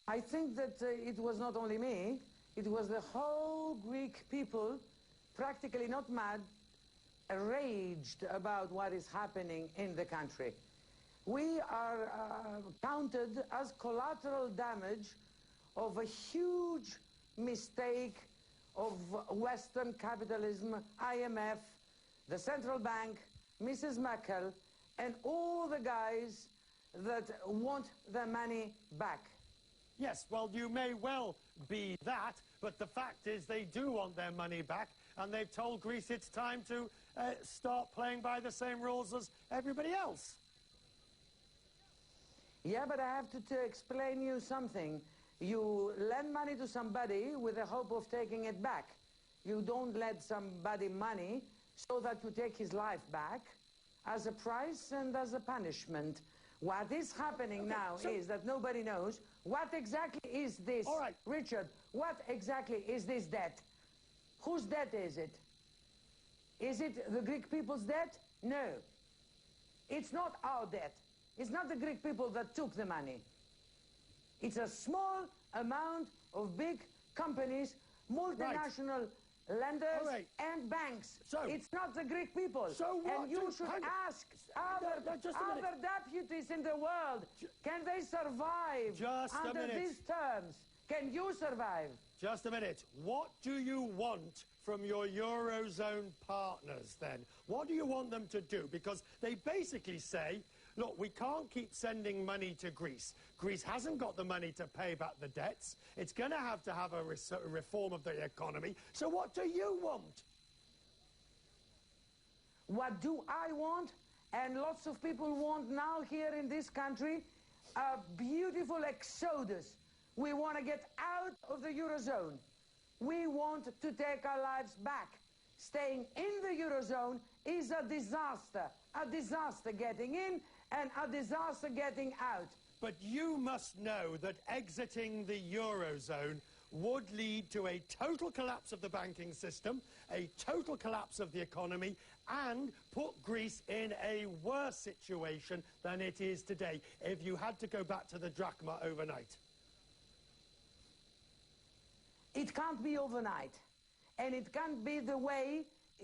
I think that it was not only me, it was the whole Greek people, practically not mad, enraged about what is happening in the country. We are counted as collateral damage of a huge mistake of Western capitalism, IMF, the central bank, Mrs. Merkel, and all the guys that want their money back. Yes, well, you may well be that, but the fact is they do want their money back, and they've told Greece it's time to start playing by the same rules as everybody else. Yeah, but I have to explain you something. You lend money to somebody with the hope of taking it back. You don't lend somebody money so that you take his life back as a price and as a punishment. What is happening now is that nobody knows what exactly is this. All right. Richard, what exactly is this debt? Whose debt is it? Is it the Greek people's debt? No. It's not our debt. It's not the Greek people that took the money. It's a small amount of big companies, multinational lenders and banks. So, it's not the Greek people. So what? And you should ask other deputies in the world, can they survive under these terms? Can you survive? Just a minute. What do you want from your Eurozone partners, then? What do you want them to do? Because they basically say, look, we can't keep sending money to Greece. Greece hasn't got the money to pay back the debts. It's going to have a reform of the economy. So what do you want? What do I want? And lots of people want now here in this country a beautiful exodus. We want to get out of the Eurozone. We want to take our lives back. Staying in the Eurozone is a disaster. A disaster getting in and a disaster getting out. But you must know that exiting the Eurozone would lead to a total collapse of the banking system, a total collapse of the economy, and put Greece in a worse situation than it is today if you had to go back to the drachma overnight. It can't be overnight, and it can't be the way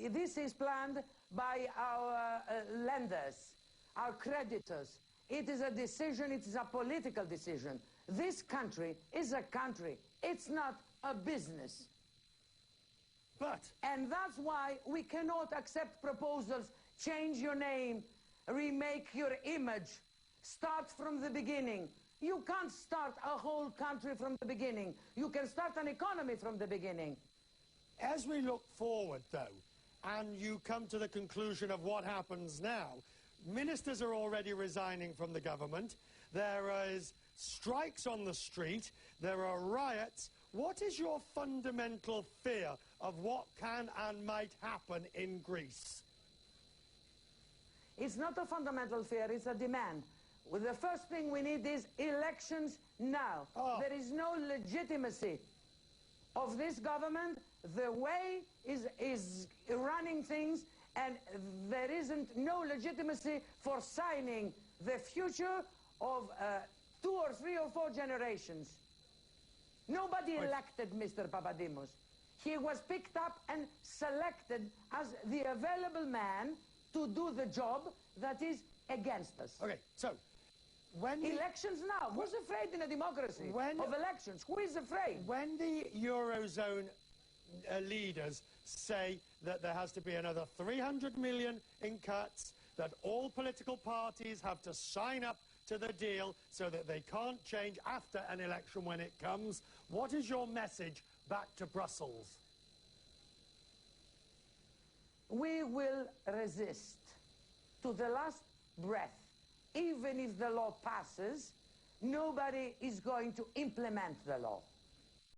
this is planned by our lenders, our creditors. It is a decision, it is a political decision. This country is a country, it's not a business. And that's why we cannot accept proposals, change your name, remake your image, start from the beginning. You can't start a whole country from the beginning. You can start an economy from the beginning. As we look forward, though, and you come to the conclusion of what happens now, ministers are already resigning from the government. There is strikes on the street. There are riots. What is your fundamental fear of what can and might happen in Greece? It's not a fundamental fear, it's a demand. Well, the first thing we need is elections now. There is no legitimacy of this government. The way is running things, and there isn't no legitimacy for signing the future of 2 or 3 or 4 generations. Nobody elected Mr. Papadimos. He was picked up and selected as the available man to do the job that is against us. Okay, so when elections now. Who's afraid in a democracy of elections? Who is afraid? When the Eurozone leaders say that there has to be another 300 million in cuts, that all political parties have to sign up to the deal so that they can't change after an election when it comes, what is your message back to Brussels? We will resist to the last breath. Even if the law passes, nobody is going to implement the law.